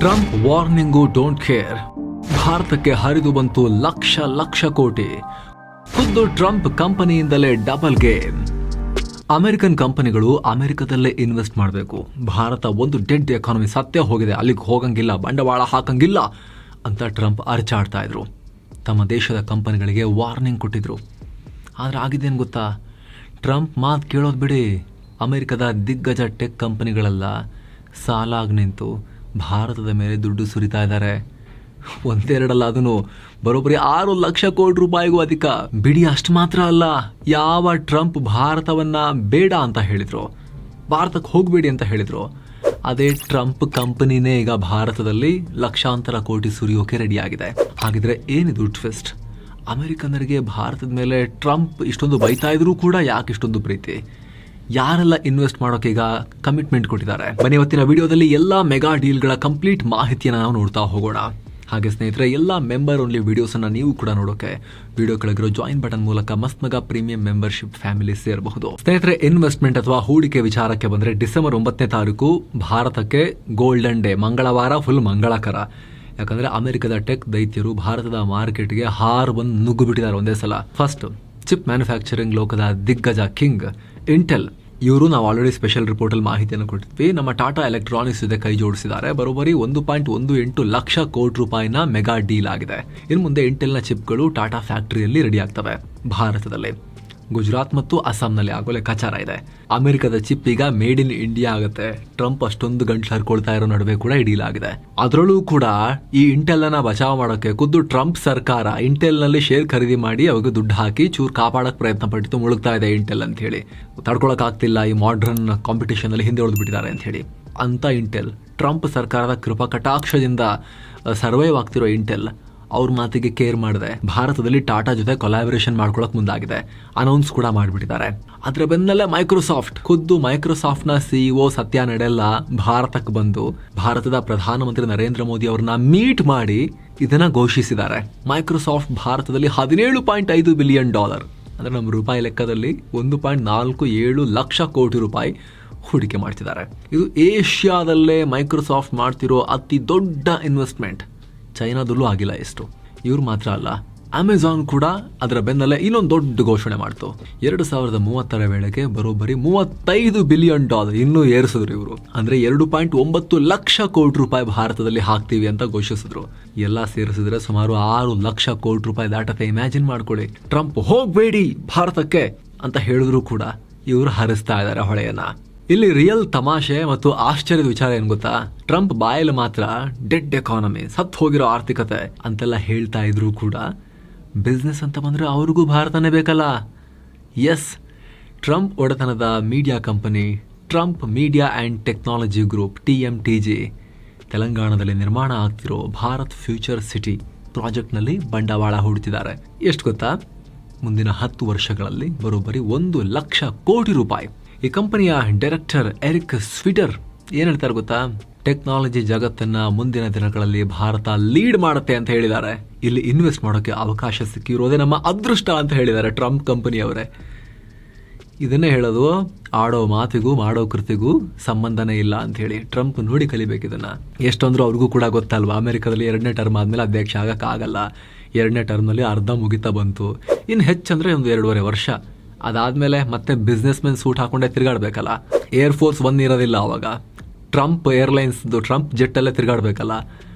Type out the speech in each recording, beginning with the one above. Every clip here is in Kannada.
Trump warning don't care. ಭಾರತಕ್ಕೆ ಹರಿದು ಬಂತು ಲಕ್ಷ ಲಕ್ಷ ಕೋಟಿ. ಖುದ್ದು ಟ್ರಂಪ್ ಕಂಪನಿಯಿಂದಲೇ ಡಬಲ್ ಗೇಮ್. ಅಮೆರಿಕನ್ ಕಂಪನಿಗಳು ಅಮೆರಿಕದಲ್ಲೇ ಇನ್ವೆಸ್ಟ್ ಮಾಡಬೇಕು. ಭಾರತ ಒಂದು ಡೆಡ್ ಎಕಾನಮಿ, ಸತ್ಯ ಹೋಗಿದೆ, ಅಲ್ಲಿಗೆ ಹೋಗಂಗಿಲ್ಲ, ಬಂಡವಾಳ ಹಾಕಂಗಿಲ್ಲ ಅಂತ ಟ್ರಂಪ್ ಅರಚಾಡ್ತಾ ಇದ್ರು. ತಮ್ಮ ದೇಶದ ಕಂಪನಿಗಳಿಗೆ ವಾರ್ನಿಂಗ್ ಕೊಟ್ಟಿದ್ರು. ಆದರೆ ಆಗಿದ್ದೇನು ಗೊತ್ತಾ, ಟ್ರಂಪ್ ಮಾತು ಕೇಳೋದು ಬಿಡಿ, ಅಮೆರಿಕದ ದಿಗ್ಗಜ ಟೆಕ್ ಕಂಪನಿಗಳೆಲ್ಲ ಸಾಲಾಗಿ ನಿಂತು ಭಾರತದ ಮೇಲೆ ದುಡ್ಡು ಸುರಿತಾ ಇದ್ದಾರೆ. ಒಂದೆರಡಲ್ಲ, ಅದನ್ನು ಬರೋಬ್ಬರಿ 6 ಲಕ್ಷ ಕೋಟಿ ರೂಪಾಯಿಗೂ ಅಧಿಕ. ಬಿಡಿ, ಅಷ್ಟು ಮಾತ್ರ ಅಲ್ಲ, ಯಾವ ಟ್ರಂಪ್ ಭಾರತವನ್ನ ಬೇಡ ಅಂತ ಹೇಳಿದ್ರು, ಭಾರತಕ್ಕೆ ಹೋಗಬೇಡಿ ಅಂತ ಹೇಳಿದ್ರು, ಅದೇ ಟ್ರಂಪ್ ಕಂಪನಿನೇ ಈಗ ಭಾರತದಲ್ಲಿ ಲಕ್ಷಾಂತರ ಕೋಟಿ ಸುರಿಯೋಕೆ ರೆಡಿಯಾಗಿದೆ. ಹಾಗಿದ್ರೆ ಏನಿದು ಟ್ವಿಸ್ಟ್? ಅಮೆರಿಕನ್ನರಿಗೆ ಭಾರತದ ಮೇಲೆ ಟ್ರಂಪ್ ಇಷ್ಟೊಂದು ಬೈತಾ ಇದ್ರೂ ಕೂಡ ಯಾಕೆ ಇಷ್ಟೊಂದು ಪ್ರೀತಿ? ಯಾರೆಲ್ಲ ಇನ್ವೆಸ್ಟ್ ಮಾಡೋಕೆ ಈಗ ಕಮಿಟ್ಮೆಂಟ್ ಕೊಟ್ಟಿದ್ದಾರೆ? ಬನ್ನಿ ಇವತ್ತಿನ ವಿಡಿಯೋದಲ್ಲಿ ಎಲ್ಲ ಮೆಗಾ ಡೀಲ್ಗಳ ಕಂಪ್ಲೀಟ್ ಮಾಹಿತಿಯನ್ನು ನಾವು ನೋಡ್ತಾ ಹೋಗೋಣ. ಹಾಗೆ ಸ್ನೇಹಿತರೆ, ಎಲ್ಲ ಮೆಂಬರ್ ಓನ್ಲಿ ವಿಡಿಯೋಸನ್ನು ನೀವು ಕೂಡ ನೋಡೋಕೆ ವಿಡಿಯೋ ಕೆಳಗಿರೋ ಜಾಯಿನ್ ಬಟನ್ ಮೂಲಕ ಮಸ್ತ್ ಮಗ ಪ್ರೀಮಿಯಂ ಮೆಂಬರ್ಶಿಪ್ ಫ್ಯಾಮಿಲಿ ಸೇರಬಹುದು. ಸ್ನೇಹಿತರೆ, ಇನ್ವೆಸ್ಟ್ಮೆಂಟ್ ಅಥವಾ ಹೂಡಿಕೆ ವಿಚಾರಕ್ಕೆ ಬಂದರೆ ಡಿಸೆಂಬರ್ 9ನೇ ತಾರೀಕು ಭಾರತಕ್ಕೆ ಗೋಲ್ಡನ್ ಡೇ, ಮಂಗಳವಾರ, ಫುಲ್ ಮಂಗಳಕರ. ಯಾಕಂದ್ರೆ ಅಮೆರಿಕದ ಟೆಕ್ ದೈತ್ಯರು ಭಾರತದ ಮಾರ್ಕೆಟ್ಗೆ ಹಾರ್ ಬಂದು ನುಗ್ಗು ಬಿಟ್ಟಿದ್ದಾರೆ ಒಂದೇ ಸಲ. ಫಸ್ಟ್, ಚಿಪ್ ಮ್ಯಾನುಫ್ಯಾಕ್ಚರಿಂಗ್ ಲೋಕದ ದಿಗ್ಗಜ ಕಿಂಗ್ ಇಂಟೆಲ್, ಇವರು ನಾವು ಆಲ್ರೆಡಿ ಸ್ಪೆಷಲ್ ರಿಪೋರ್ಟ್ ಅಲ್ಲಿ ಮಾಹಿತಿಯನ್ನು ಕೊಟ್ಟಿದ್ವಿ. ನಮ್ಮ ಟಾಟಾ ಎಲೆಕ್ಟ್ರಾನಿಕ್ಸ್ ಜೊತೆ ಕೈ ಜೋಡಿಸಿದ್ದಾರೆ. ಬರೋಬ್ಬರಿ 1.18 ಲಕ್ಷ ಕೋಟಿ ರೂಪಾಯಿನ ಮೆಗಾ ಡೀಲ್ ಆಗಿದೆ. ಇನ್ನು ಮುಂದೆ ಇಂಟೆಲ್ನ ಚಿಪ್ಗಳು ಟಾಟಾ ಫ್ಯಾಕ್ಟರಿಯಲ್ಲಿ ರೆಡಿ ಆಗ್ತವೆ ಭಾರತದಲ್ಲಿ. ಗುಜರಾತ್ ಮತ್ತು ಅಸ್ಸಾಂನಲ್ಲಿ ಆಗೋ ಲೆಕ್ಕಾಚಾರ ಇದೆ. ಅಮೆರಿಕದ ಚಿಪ್ ಈಗ ಮೇಡ್ ಇನ್ ಇಂಡಿಯಾ ಆಗುತ್ತೆ. ಟ್ರಂಪ್ ಅಷ್ಟೊಂದು ಗಂಟ್ಲು ಹರ್ಕೊಳ್ತಾ ಇರೋ ನಡುವೆ ಕೂಡ ಈ ಡೀಲ್ ಆಗಿದೆ. ಅದರಲ್ಲೂ ಕೂಡ ಈ ಇಂಟೆಲ್ ಅನ್ನ ಬಚಾವ್ ಮಾಡೋಕೆ ಖುದ್ದು ಟ್ರಂಪ್ ಸರ್ಕಾರ ಇಂಟೆಲ್ ನಲ್ಲಿ ಶೇರ್ ಖರೀದಿ ಮಾಡಿ ಅವಾಗ ದುಡ್ಡು ಹಾಕಿ ಚೂರು ಕಾಪಾಡಕ್ ಪ್ರಯತ್ನ ಪಟ್ಟಿತ್ತು. ಮುಳುಗ್ತಾ ಇದೆ ಇಂಟೆಲ್ ಅಂತ ಹೇಳಿ, ತಡ್ಕೊಳಕ್ ಆಗ್ತಿಲ್ಲ, ಈ ಮಾಡರ್ನ್ ಕಾಂಪಿಟೇಷನ್ ಅಲ್ಲಿ ಹಿಂದೆ ಉಳಿದು ಬಿಟ್ಟಿದ್ದಾರೆ ಅಂತ ಹೇಳಿ. ಅಂತ ಇಂಟೆಲ್, ಟ್ರಂಪ್ ಸರ್ಕಾರದ ಕೃಪಾ ಕಟಾಕ್ಷದಿಂದ ಸರ್ವೈವ್ ಆಗ್ತಿರೋ ಇಂಟೆಲ್ ಅವ್ರ ಮಾತಿಗೆ ಕೇರ್ ಮಾಡಿದೆ. ಭಾರತದಲ್ಲಿ ಟಾಟಾ ಜೊತೆ ಕೊಲಾಬರೇಷನ್ ಮಾಡ್ಕೊಳಕ್ ಮುಂದಾಗಿದೆ, ಅನೌನ್ಸ್ ಕೂಡ ಮಾಡಿಬಿಟ್ಟಿದ್ದಾರೆ. ಅದ್ರ ಬೆನ್ನಲ್ಲೇ ಮೈಕ್ರೋಸಾಫ್ಟ್, ಖುದ್ದು ಮೈಕ್ರೋಸಾಫ್ಟ್ ನ ಸಿಇಒ ಸತ್ಯ ನಡೆಲ್ಲ ಭಾರತಕ್ಕೆ ಬಂದು ಭಾರತದ ಪ್ರಧಾನಮಂತ್ರಿ ನರೇಂದ್ರ ಮೋದಿ ಅವ್ರನ್ನ ಮೀಟ್ ಮಾಡಿ ಇದನ್ನ ಘೋಷಿಸಿದ್ದಾರೆ. ಮೈಕ್ರೋಸಾಫ್ಟ್ ಭಾರತದಲ್ಲಿ $17.5 ಬಿಲಿಯನ್, ಅಂದ್ರೆ ನಮ್ಮ ರೂಪಾಯಿ ಲೆಕ್ಕದಲ್ಲಿ 1.47 ಲಕ್ಷ ಕೋಟಿ ರೂಪಾಯಿ ಹೂಡಿಕೆ ಮಾಡ್ತಿದ್ದಾರೆ. ಇದು ಏಷ್ಯಾದಲ್ಲೇ ಮೈಕ್ರೋಸಾಫ್ಟ್ ಮಾಡ್ತಿರೋ ಅತಿ ದೊಡ್ಡ ಇನ್ವೆಸ್ಟ್ಮೆಂಟ್. ಚೈನಾದಲ್ಲೂ ಆಗಿಲ್ಲ ಎಷ್ಟು. ಇವ್ರು ಮಾತ್ರ ಅಲ್ಲ, ಅಮೆಜಾನ್ ಕೂಡ ಅದರ ಬೆನ್ನಲ್ಲೇ ಇನ್ನೊಂದು ದೊಡ್ಡ ಘೋಷಣೆ ಮಾಡ್ತು. 2030 ವೇಳೆಗೆ ಬರೋಬ್ಬರಿ $35 ಬಿಲಿಯನ್ ಇನ್ನೂ ಏರಿಸಿದ್ರು ಇವರು. ಅಂದ್ರೆ 2.9 ಲಕ್ಷ ಕೋಟಿ ರೂಪಾಯಿ ಭಾರತದಲ್ಲಿ ಹಾಕ್ತೀವಿ ಅಂತ ಘೋಷಿಸಿದ್ರು. ಎಲ್ಲ ಸೇರಿಸಿದ್ರೆ ಸುಮಾರು 6 ಲಕ್ಷ ಕೋಟಿ ರೂಪಾಯಿ ದಾಟತೆ. ಇಮ್ಯಾಜಿನ್ ಮಾಡ್ಕೊಳ್ಳಿ, ಟ್ರಂಪ್ ಹೋಗ್ಬೇಡಿ ಭಾರತಕ್ಕೆ ಅಂತ ಹೇಳಿದ್ರು ಕೂಡ ಇವರು ಹರಿಸ್ತಾ ಇದ್ದಾರೆ ಹೊಳೆಯನ್ನ. ಇಲ್ಲಿ ರಿಯಲ್ ತಮಾಷೆ ಮತ್ತು ಆಶ್ಚರ್ಯದ ವಿಚಾರ ಏನ್ ಗೊತ್ತಾ, ಟ್ರಂಪ್ ಬಾಯಲ್ಲಿ ಮಾತ್ರ ಡೆಡ್ ಎಕಾನಮಿ, ಸತ್ ಹೋಗಿರೋ ಆರ್ಥಿಕತೆ ಅಂತೆಲ್ಲ ಹೇಳ್ತಾ ಇದ್ರು ಕೂಡ ಬಿಸ್ನೆಸ್ ಅಂತ ಬಂದ್ರೆ ಅವ್ರಿಗೂ ಭಾರತನೇ ಬೇಕಲ್ಲ. ಎಸ್, ಟ್ರಂಪ್ ಒಡೆತನದ media company Trump media and technology group TMTG ತೆಲಂಗಾಣದಲ್ಲಿ ನಿರ್ಮಾಣ ಆಗ್ತಿರೋ ಭಾರತ್ ಫ್ಯೂಚರ್ ಸಿಟಿ ಪ್ರಾಜೆಕ್ಟ್ನಲ್ಲಿ ಬಂಡವಾಳ ಹೂಡ್ತಿದ್ದಾರೆ. ಎಷ್ಟು ಗೊತ್ತಾ, ಮುಂದಿನ 10 ವರ್ಷಗಳಲ್ಲಿ ಬರೋಬ್ಬರಿ 1 ಲಕ್ಷ ಕೋಟಿ ರೂಪಾಯಿ. ಈ ಕಂಪನಿಯ ಡೈರೆಕ್ಟರ್ ಎರಿಕ್ ಸ್ವಿಡರ್ ಏನ್ ಹೇಳ್ತಾರೆ ಗೊತ್ತಾ, ಟೆಕ್ನಾಲಜಿ ಜಗತ್ತನ್ನ ಮುಂದಿನ ದಿನಗಳಲ್ಲಿ ಭಾರತ ಲೀಡ್ ಮಾಡುತ್ತೆ ಅಂತ ಹೇಳಿದ್ದಾರೆ. ಇಲ್ಲಿ ಇನ್ವೆಸ್ಟ್ ಮಾಡೋಕೆ ಅವಕಾಶ ಸಿಕ್ಕಿರೋದೇ ನಮ್ಮ ಅದೃಷ್ಟ ಅಂತ ಹೇಳಿದ್ದಾರೆ ಟ್ರಂಪ್ ಕಂಪನಿಯವರೇ. ಇದನ್ನೇ ಹೇಳೋದು, ಆಡೋ ಮಾತಿಗೂ ಮಾಡೋ ಕೃತಿಗೂ ಸಂಬಂಧನೇ ಇಲ್ಲ ಅಂತ ಹೇಳಿ. ಟ್ರಂಪ್ ನೋಡಿ ಕಲಿಬೇಕು ಇದನ್ನ. ಎಷ್ಟೊಂದ್ರು ಅವ್ರಿಗೂ ಕೂಡ ಗೊತ್ತಲ್ವಾ, ಅಮೆರಿಕದಲ್ಲಿ 2ನೇ ಟರ್ಮ್ ಆದ್ಮೇಲೆ ಅಧ್ಯಕ್ಷ ಆಗಕ್ಕಾಗಲ್ಲ. 2ನೇ ಟರ್ಮ್ನಲ್ಲಿ ಅರ್ಧ ಮುಗಿತಾ ಬಂತು. ಇನ್ನು ಹೆಚ್ಚಂದ್ರೆ ಒಂದು 2.5 ವರ್ಷ. ಅದಾದ್ಮೇಲೆ ಮತ್ತೆ ಬಿಸ್ನೆಸ್ ಮೆನ್ ಸೂಟ್ ಹಾಕೊಂಡೇ ತಿರುಗಾಡ್ಬೇಕಲ್ಲ. ಏರ್ಫೋರ್ಸ್ 1 ಇರೋದಿಲ್ಲ ಅವಾಗ. ಟ್ರಂಪ್ ಏರ್ಲೈನ್ಸ್ ಟ್ರಂಪ್ ಜೆಟ್ ಅಲ್ಲೇ ತಿರುಗಾಡ್ಬೇಕಲ್ಲ.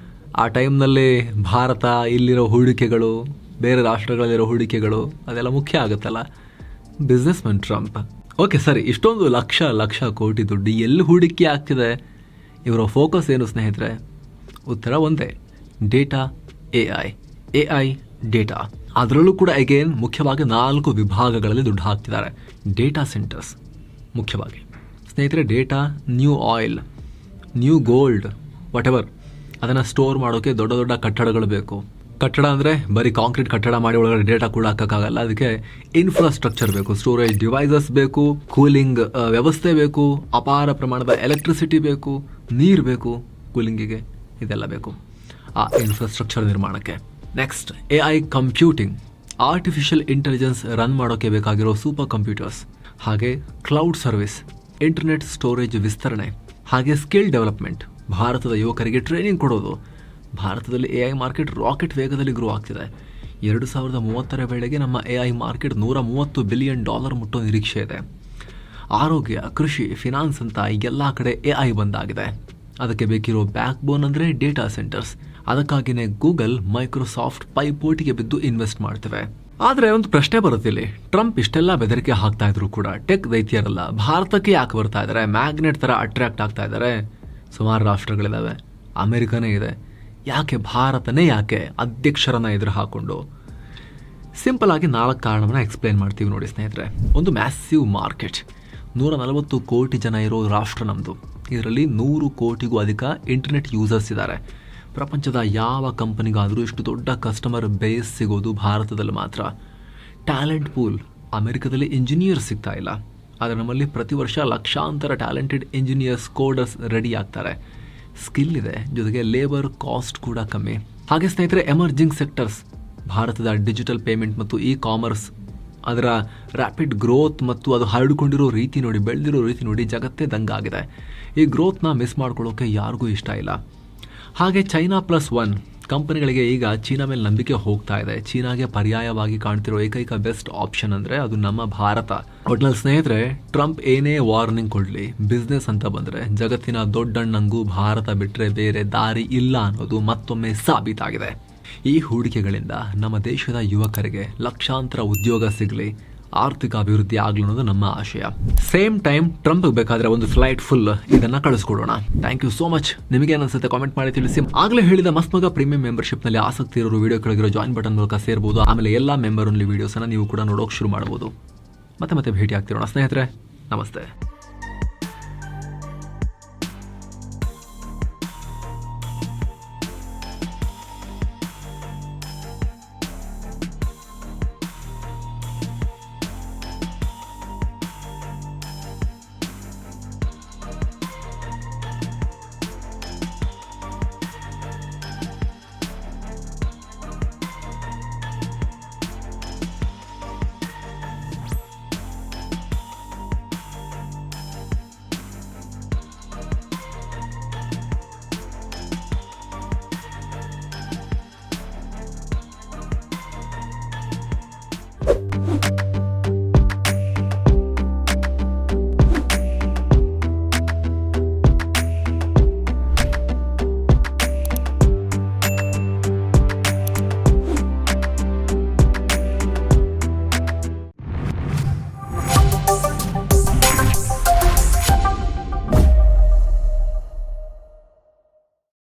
ಆ ಟೈಮ್ನಲ್ಲಿ ಭಾರತ ಇಲ್ಲಿರೋ ಹೂಡಿಕೆಗಳು, ಬೇರೆ ರಾಷ್ಟ್ರಗಳಲ್ಲಿರೋ ಹೂಡಿಕೆಗಳು ಅದೆಲ್ಲ ಮುಖ್ಯ ಆಗುತ್ತಲ್ಲ. Business men Trump. ಓಕೆ ಸರಿ, ಇಷ್ಟೊಂದು ಲಕ್ಷ ಲಕ್ಷ ಕೋಟಿ ದುಡ್ಡು ಎಲ್ಲಿ ಹೂಡಿಕೆ ಆಗ್ತಿದೆ? ಇವರ ಫೋಕಸ್ ಏನು ಸ್ನೇಹಿತರೆ? ಉತ್ತರ ಒಂದೇ, ಡೇಟಾ, ಎಐ ಡೇಟಾ. ಅದರಲ್ಲೂ ಕೂಡ ಅಗೇನ್ ಮುಖ್ಯವಾಗಿ 4 ವಿಭಾಗಗಳಲ್ಲಿ ದುಡ್ಡು ಹಾಕ್ತಿದ್ದಾರೆ. ಡೇಟಾ ಸೆಂಟರ್ಸ್ ಮುಖ್ಯವಾಗಿ ಸ್ನೇಹಿತರೆ. Data, new oil, new gold, what ever, ಅದನ್ನು ಸ್ಟೋರ್ ಮಾಡೋಕೆ ದೊಡ್ಡ ದೊಡ್ಡ ಕಟ್ಟಡಗಳು ಬೇಕು. ಕಟ್ಟಡ ಅಂದರೆ ಬರೀ ಕಾಂಕ್ರೀಟ್ ಕಟ್ಟಡ ಮಾಡಿ ಒಳಗಡೆ ಡೇಟಾ ಕೂಡ ಹಾಕೋಕ್ಕಾಗಲ್ಲ. ಅದಕ್ಕೆ ಇನ್ಫ್ರಾಸ್ಟ್ರಕ್ಚರ್ ಬೇಕು, ಸ್ಟೋರೇಜ್ ಡಿವೈಸಸ್ ಬೇಕು, ಕೂಲಿಂಗ್ ವ್ಯವಸ್ಥೆ ಬೇಕು, ಅಪಾರ ಪ್ರಮಾಣದ ಎಲೆಕ್ಟ್ರಿಸಿಟಿ ಬೇಕು, ನೀರು ಬೇಕು ಕೂಲಿಂಗಿಗೆ, ಇದೆಲ್ಲ ಬೇಕು ಆ ಇನ್ಫ್ರಾಸ್ಟ್ರಕ್ಚರ್ ನಿರ್ಮಾಣಕ್ಕೆ. Next, AI computing, artificial intelligence run ಮಾಡೋಕೆ ಬೇಕಾಗಿರೋ ಸೂಪರ್ ಕಂಪ್ಯೂಟರ್ಸ್. ಹಾಗೆ ಕ್ಲೌಡ್ ಸರ್ವಿಸ್, ಇಂಟರ್ನೆಟ್ ಸ್ಟೋರೇಜ್ ವಿಸ್ತರಣೆ, ಹಾಗೆ ಸ್ಕಿಲ್ ಡೆವಲಪ್ಮೆಂಟ್, ಭಾರತದ ಯುವಕರಿಗೆ ಟ್ರೈನಿಂಗ್ ಕೊಡೋದು. ಭಾರತದಲ್ಲಿ AI ಮಾರ್ಕೆಟ್ ರಾಕೆಟ್ ವೇಗದಲ್ಲಿ ಗ್ರೋ ಆಗ್ತಿದೆ. 2030 ವೇಳೆಗೆ ನಮ್ಮ AI ಮಾರ್ಕೆಟ್ $130 ಬಿಲಿಯನ್ ಮುಟ್ಟೋ ನಿರೀಕ್ಷೆ ಇದೆ. ಆರೋಗ್ಯ, ಕೃಷಿ, ಫಿನಾನ್ಸ್ ಅಂತ ಎಲ್ಲ ಕಡೆ AI ಬಂದಾಗಿದೆ. ಅದಕ್ಕೆ ಬೇಕಿರೋ ಬ್ಯಾಕ್ ಬೋನ್ ಅಂದರೆ ಡೇಟಾ ಸೆಂಟರ್ಸ್. ಅದಕ್ಕಾಗಿಯೇ ಗೂಗಲ್, ಮೈಕ್ರೋಸಾಫ್ಟ್ ಪೈಪೋಟಿಗೆ ಬಿದ್ದು ಇನ್ವೆಸ್ಟ್ ಮಾಡ್ತವೆ. ಆದರೆ ಒಂದು ಪ್ರಶ್ನೆ ಬರುತ್ತಿಲ್ಲಿ, ಟ್ರಂಪ್ ಇಷ್ಟೆಲ್ಲ ಬೆದರಿಕೆ ಹಾಕ್ತಾ ಇದ್ರು ಕೂಡ ಟೆಕ್ ದೈತ್ಯರಲ್ಲ ಭಾರತಕ್ಕೆ ಯಾಕೆ ಬರ್ತಾ ಇದ್ದಾರೆ? ಮ್ಯಾಗ್ನೆಟ್ ಥರ ಅಟ್ರಾಕ್ಟ್ ಆಗ್ತಾ ಇದ್ದಾರೆ. ಸುಮಾರು ರಾಷ್ಟ್ರಗಳಿದ್ದಾವೆ, ಅಮೆರಿಕನೇ ಇದೆ, ಯಾಕೆ ಭಾರತನೇ ಯಾಕೆ ಅಧ್ಯಕ್ಷರನ್ನ ಎದುರು ಹಾಕೊಂಡು? ಸಿಂಪಲ್ ಆಗಿ 4 ಕಾರಣವನ್ನ ಎಕ್ಸ್ಪ್ಲೇನ್ ಮಾಡ್ತೀವಿ ನೋಡಿ ಸ್ನೇಹಿತರೆ. ಒಂದು ಮ್ಯಾಸಿವ್ ಮಾರ್ಕೆಟ್, 140 ಕೋಟಿ ಜನ ಇರೋ ರಾಷ್ಟ್ರ ನಮ್ಮದು. ಇದರಲ್ಲಿ 100 ಕೋಟಿಗೂ ಅಧಿಕ ಇಂಟರ್ನೆಟ್ ಯೂಸರ್ಸ್ ಇದ್ದಾರೆ. ಪ್ರಪಂಚದ ಯಾವ ಕಂಪನಿಗಾದರೂ ಇಷ್ಟು ದೊಡ್ಡ ಕಸ್ಟಮರ್ ಬೇಸ್ ಸಿಗೋದು ಭಾರತದಲ್ಲಿ ಮಾತ್ರ. ಟ್ಯಾಲೆಂಟ್ ಪೂಲ್, ಅಮೆರಿಕದಲ್ಲಿ ಇಂಜಿನಿಯರ್ಸ್ ಸಿಗ್ತಾ ಇಲ್ಲ, ಆದರೆ ನಮ್ಮಲ್ಲಿ ಪ್ರತಿ ವರ್ಷ ಲಕ್ಷಾಂತರ ಟ್ಯಾಲೆಂಟೆಡ್ ಇಂಜಿನಿಯರ್ಸ್, ಕೋಡರ್ಸ್ ರೆಡಿ ಆಗ್ತಾರೆ. ಸ್ಕಿಲ್ ಇದೆ, ಜೊತೆಗೆ ಲೇಬರ್ ಕಾಸ್ಟ್ ಕೂಡ ಕಮ್ಮಿ. ಹಾಗೆ ಸ್ನೇಹಿತರೆ, ಎಮರ್ಜಿಂಗ್ ಸೆಕ್ಟರ್ಸ್, ಭಾರತದ ಡಿಜಿಟಲ್ ಪೇಮೆಂಟ್ ಮತ್ತು ಕಾಮರ್ಸ್, ಅದರ ರ್ಯಾಪಿಡ್ ಗ್ರೋತ್ ಮತ್ತು ಅದು ಹರಡಿಕೊಂಡಿರೋ ರೀತಿ ನೋಡಿ, ಬೆಳೆದಿರೋ ರೀತಿ ನೋಡಿ ಜಗತ್ತೇ ದಂಗಾಗಿದೆ. ಈ ಗ್ರೋತ್ನ ಮಿಸ್ ಮಾಡ್ಕೊಳ್ಳೋಕೆ ಯಾರಿಗೂ ಇಷ್ಟ ಇಲ್ಲ. ಹಾಗೆ ಚೈನಾ +1 ಕಂಪನಿಗಳಿಗೆ ಈಗ ಚೀನಾ ಮೇಲೆ ನಂಬಿಕೆ ಹೋಗ್ತಾ ಇದೆ. ಚೀನಾಗೆ ಪರ್ಯಾಯವಾಗಿ ಕಾಣ್ತಿರೋ ಏಕೈಕ ಬೆಸ್ಟ್ ಆಪ್ಷನ್ ಅಂದರೆ ಅದು ನಮ್ಮ ಭಾರತ. ಒಟ್ನಲ್ಲಿ ಸ್ನೇಹಿತರೆ, ಟ್ರಂಪ್ ಏನೇ ವಾರ್ನಿಂಗ್ ಕೊಡಲಿ, ಬಿಸ್ನೆಸ್ ಅಂತ ಬಂದರೆ ಜಗತ್ತಿನ ದೊಡ್ಡಣ್ಣಂಗೂ ಭಾರತ ಬಿಟ್ಟರೆ ಬೇರೆ ದಾರಿ ಇಲ್ಲ ಅನ್ನೋದು ಮತ್ತೊಮ್ಮೆ ಸಾಬೀತಾಗಿದೆ. ಈ ಹೂಡಿಕೆಗಳಿಂದ ನಮ್ಮ ದೇಶದ ಯುವಕರಿಗೆ ಲಕ್ಷಾಂತರ ಉದ್ಯೋಗ ಸಿಗಲಿ, ಆರ್ಥಿಕ ಅಭಿವೃದ್ಧಿ ಆಗಲಿ ಅನ್ನೋದು ನಮ್ಮ ಆಶಯ. ಸೇಮ್ ಟೈಮ್ ಟ್ರಂಪ್ ಬೇಕಾದ್ರೆ ಒಂದು ಫ್ಲೈಟ್ ಫುಲ್ ಇದನ್ನ ಕಳಿಸ್ಕೊಡೋಣ. Thank you so much. ನಿಮಗೆ ಅನ್ಸುತ್ತೆ ಕಾಮೆಂಟ್ ಮಾಡಿ ತಿಳಿಸಿ. ಆಗಲೇ ಹೇಳಿದ ಮಸ್ತ್ ಮಗ ಪ್ರೀಮಿಯಂ ಮೆಂಬರ್ಶಿಪ್ ನಲ್ಲಿ ಆಸಕ್ತಿ ಇರೋರು ವಿಡಿಯೋ ಕೆಳಗಿರೋ ಜಾಯಿನ್ ಬಟನ್ ಮೂಲಕ ಸೇರಬಹುದು. ಆಮೇಲೆ ಎಲ್ಲ ಮೆಂಬರ್ ಓನ್ಲಿ ವಿಡಿಯೋಸ್ ಅನ್ನ ನೀವು ಕೂಡ ನೋಡೋಕೆ ಶುರು ಮಾಡಬಹುದು. ಮತ್ತೆ ಭೇಟಿ ಆಗ್ತಿರೋಣ ಸ್ನೇಹಿತರೆ. ನಮಸ್ತೆ.